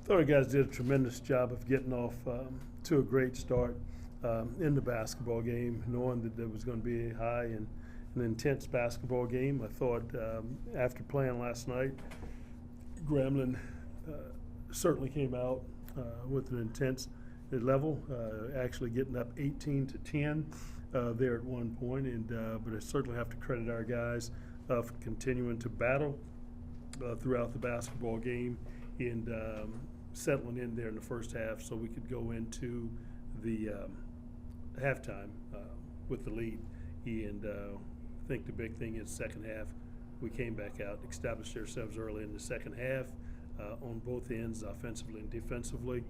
thought you guys did a tremendous job of getting off to a great start in the basketball game, knowing that there was going to be a high and an intense basketball game. I thought after playing last night, Grambling certainly came out with an intense level, actually getting up 18-10 there at one point. But I certainly have to credit our guys for continuing to battle throughout the basketball game and settling in there in the first half so we could go into the halftime with the lead. And I think the big thing is second half, we came back out, established ourselves early in the second half on both ends, offensively and defensively,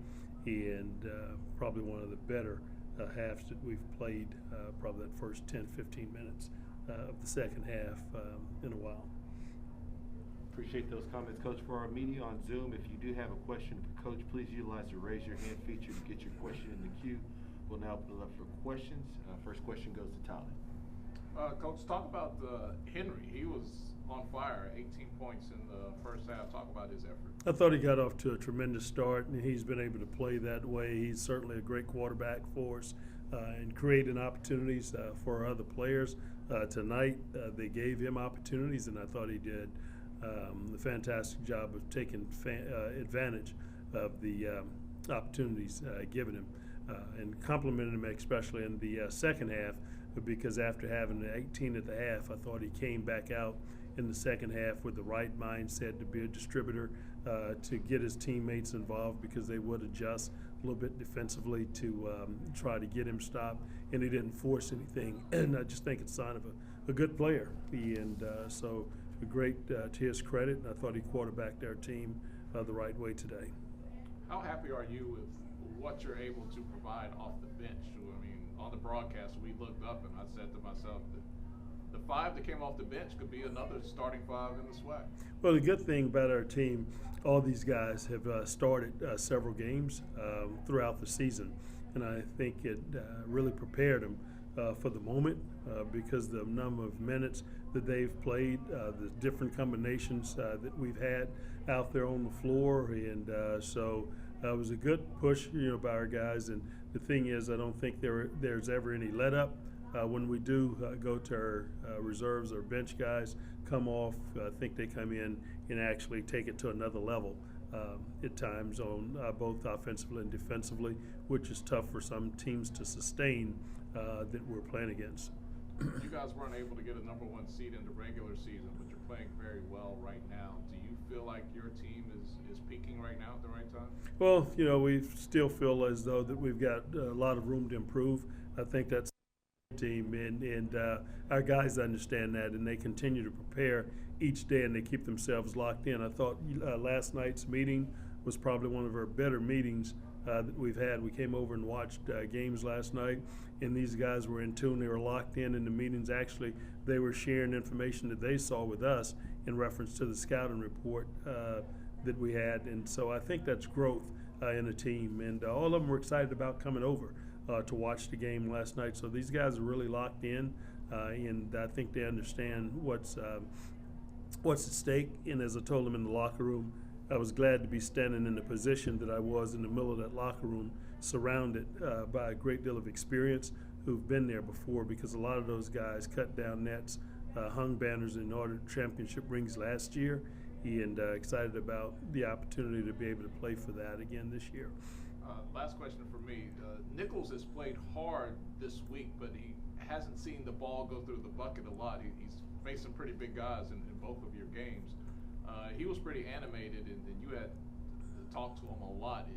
and probably one of the better halves that we've played, probably that first 10-15 minutes of the second half in a while. Appreciate those comments, Coach. For our media on Zoom, if you do have a question for Coach, please utilize the raise your hand feature to get your question in the queue. We'll now open it up for questions. First question goes to Tyler. Coach, talk about Henry. He was on fire, 18 points in the first half. Talk about his effort. I thought he got off to a tremendous start, and he's been able to play that way. He's certainly a great quarterback for us and creating opportunities for our other players. Tonight, they gave him opportunities, and I thought he did a fantastic job of taking advantage of the opportunities given him and complimented him, especially in the second half, because after having an 18 at the half, I thought he came back out in the second half with the right mindset to be a distributor, to get his teammates involved because they would adjust a little bit defensively to try to get him stopped, and he didn't force anything. And I just think it's a sign of a good player. And so great to his credit, and I thought he quarterbacked our team the right way today. How happy are you with what you're able to provide off the bench? I mean, on the broadcast, we looked up and I said to myself that the five that came off the bench could be another starting five in the SWAC. Well, the good thing about our team, all these guys have started several games throughout the season, and I think it really prepared them for the moment because the number of minutes that they've played, the different combinations that we've had out there on the floor, and so it was a good push, by our guys. And the thing is, I don't think there's ever any let up. When we do go to our reserves or bench guys come off, I think they come in and actually take it to another level at times on both offensively and defensively, which is tough for some teams to sustain that we're playing against. You guys weren't able to get a number one seed in the regular season, but you're playing very well right now. Do you feel like your team is peaking right now at the right time? Well, we still feel as though that we've got a lot of room to improve. I think that's the team, and our guys understand that, and they continue to prepare each day, and they keep themselves locked in. I thought last night's meeting was probably one of our better meetings that we've had. We came over and watched games last night, and these guys were in tune. They were locked in the meetings. Actually, they were sharing information that they saw with us in reference to the scouting report that we had. And so I think that's growth in a team. And all of them were excited about coming over to watch the game last night. So these guys are really locked in, and I think they understand what's at stake. And as I told them in the locker room, I was glad to be standing in the position that I was in the middle of that locker room, surrounded by a great deal of experience who've been there before, because a lot of those guys cut down nets, hung banners in order to championship rings last year, and excited about the opportunity to be able to play for that again this year. Last question for me. Nichols has played hard this week, but he hasn't seen the ball go through the bucket a lot. He's faced some pretty big guys in both of your games. He was pretty animated, and you had talked to him a lot.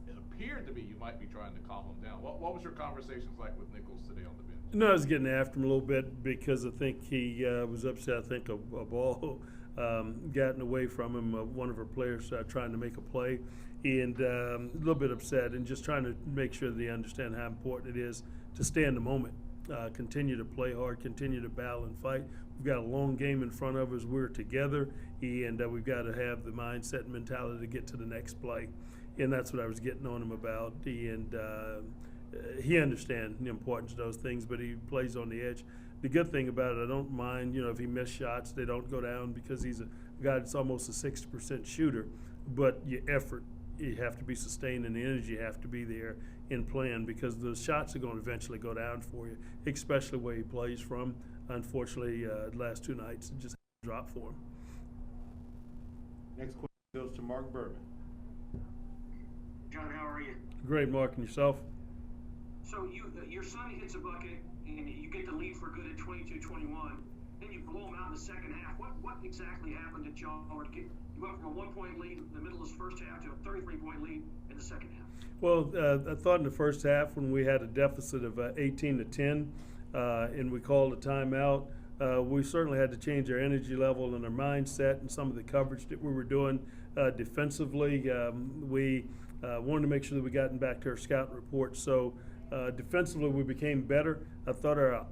It appeared to be you might be trying to calm him down. What was your conversations like with Nichols today on the bench? No, I was getting after him a little bit because I think he was upset. I think a ball gotten away from him, one of our players trying to make a play, and a little bit upset, and just trying to make sure that they understand how important it is to stay in the moment, continue to play hard, continue to battle and fight. We've got a long game in front of us. We're together, and we've got to have the mindset and mentality to get to the next play. And that's what I was getting on him about. And he understands the importance of those things, but he plays on the edge. The good thing about it, I don't mind, if he missed shots, they don't go down because he's a guy that's almost a 60% shooter. But your effort you have to be sustained and the energy have to be there in playing, because the shots are going to eventually go down for you, especially where he plays from. Unfortunately, the last 2 nights it just dropped for him. Next question goes to Mark Berman. John, how are you? Great, Mark, and yourself? So your son hits a bucket and you get the lead for good at 22-21. Then you blow them out in the second half. What exactly happened at y'all? You went from a 1-point lead in the middle of the first half to a 33-point lead in the second half. Well, I thought in the first half when we had a deficit of 18-10 and we called a timeout, we certainly had to change our energy level and our mindset and some of the coverage that we were doing defensively. We wanted to make sure that we got back to our scouting report. So defensively, we became better. I thought our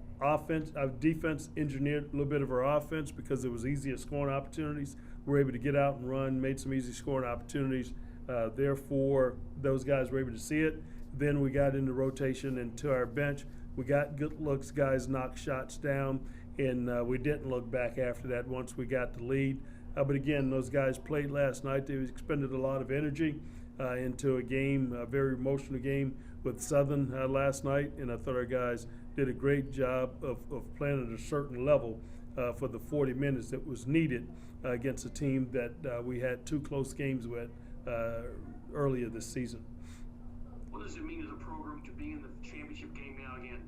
defense engineered a little bit of our offense because it was easier scoring opportunities. We were able to get out and run, made some easy scoring opportunities. Therefore, those guys were able to see it. Then we got into rotation and to our bench. We got good looks, guys knocked shots down, and we didn't look back after that once we got the lead. But again, those guys played last night. They expended a lot of energy into a game, a very emotional game with Southern last night, and I thought our guys did a great job of playing at a certain level for the 40 minutes that was needed against a team that we had 2 close games with earlier this season. What does it mean as a program to be in the championship game now again?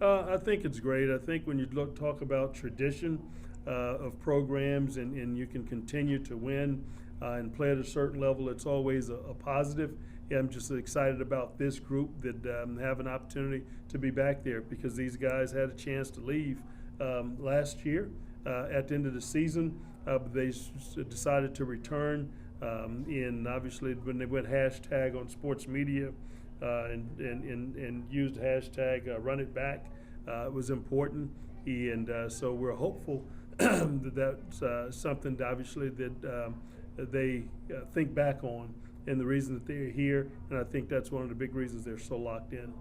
I think it's great. I think when you talk about tradition of programs and you can continue to win and play at a certain level, it's always a positive. Yeah, I'm just excited about this group that have an opportunity to be back there, because these guys had a chance to leave last year at the end of the season, but they decided to return. And obviously, when they went hashtag on sports media and used hashtag run it back, it was important. And so we're hopeful that that's something that obviously that they think back on, and the reason that they're here. And I think that's one of the big reasons they're so locked in.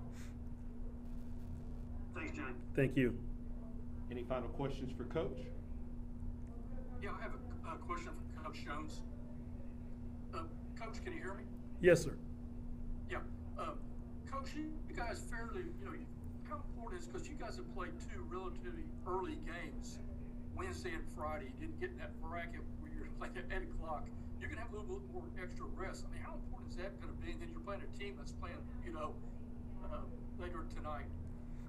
Thanks, John. Thank you. Any final questions for Coach? Yeah, I have a question for Coach Jones. Coach, can you hear me? Yes, sir. Yeah. Coach, you guys fairly, how important is, because you guys have played 2 relatively early games, Wednesday and Friday. You didn't get in that bracket where you're like at 8 o'clock. You're going to have a little bit more extra rest. I mean, how important is that going to be? And then you're playing a team that's playing, later tonight.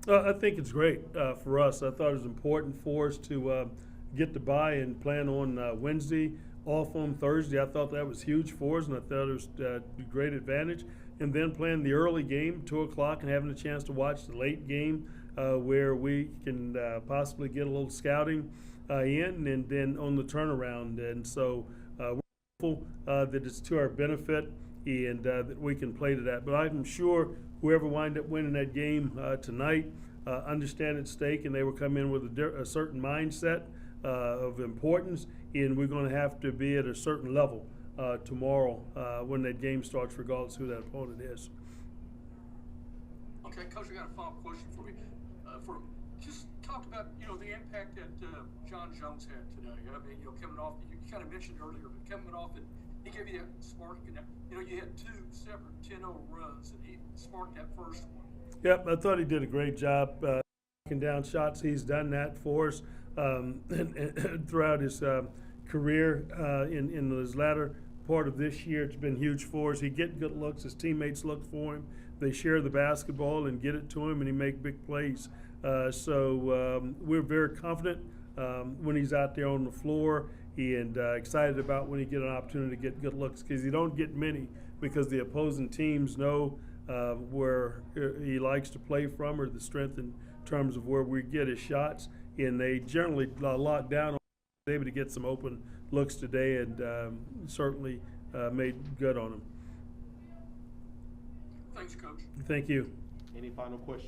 I think it's great for us. I thought it was important for us to get the bye and plan on Wednesday, off on Thursday. I thought that was huge for us, and I thought it was a great advantage. And then playing the early game, 2 o'clock, and having a chance to watch the late game where we can possibly get a little scouting in, and then on the turnaround. And so we're hopeful that it's to our benefit and that we can play to that. But I'm sure whoever wind up winning that game tonight understand its stake, and they will come in with a certain mindset of importance, and we're going to have to be at a certain level tomorrow when that game starts, regardless who that opponent is. Okay, Coach, I got a final question for you. Just talk about, the impact that John Jones had today. I mean, coming off, you kind of mentioned earlier, but coming off it, he gave you that spark. You had 2 separate 10-0 runs, and he sparked that first one. Yep, I thought he did a great job knocking down shots. He's done that for us and throughout his career. In his latter part of this year, it's been huge for us. He gets good looks. His teammates look for him. They share the basketball and get it to him, and he make big plays. So we're very confident when he's out there on the floor, and excited about when he get an opportunity to get good looks, because you don't get many, because the opposing teams know where he likes to play from, or the strength in terms of where we get his shots, and they generally lock down on him. Able to get some open looks today, and certainly made good on him. Thanks, Coach. Thank you. Any final questions?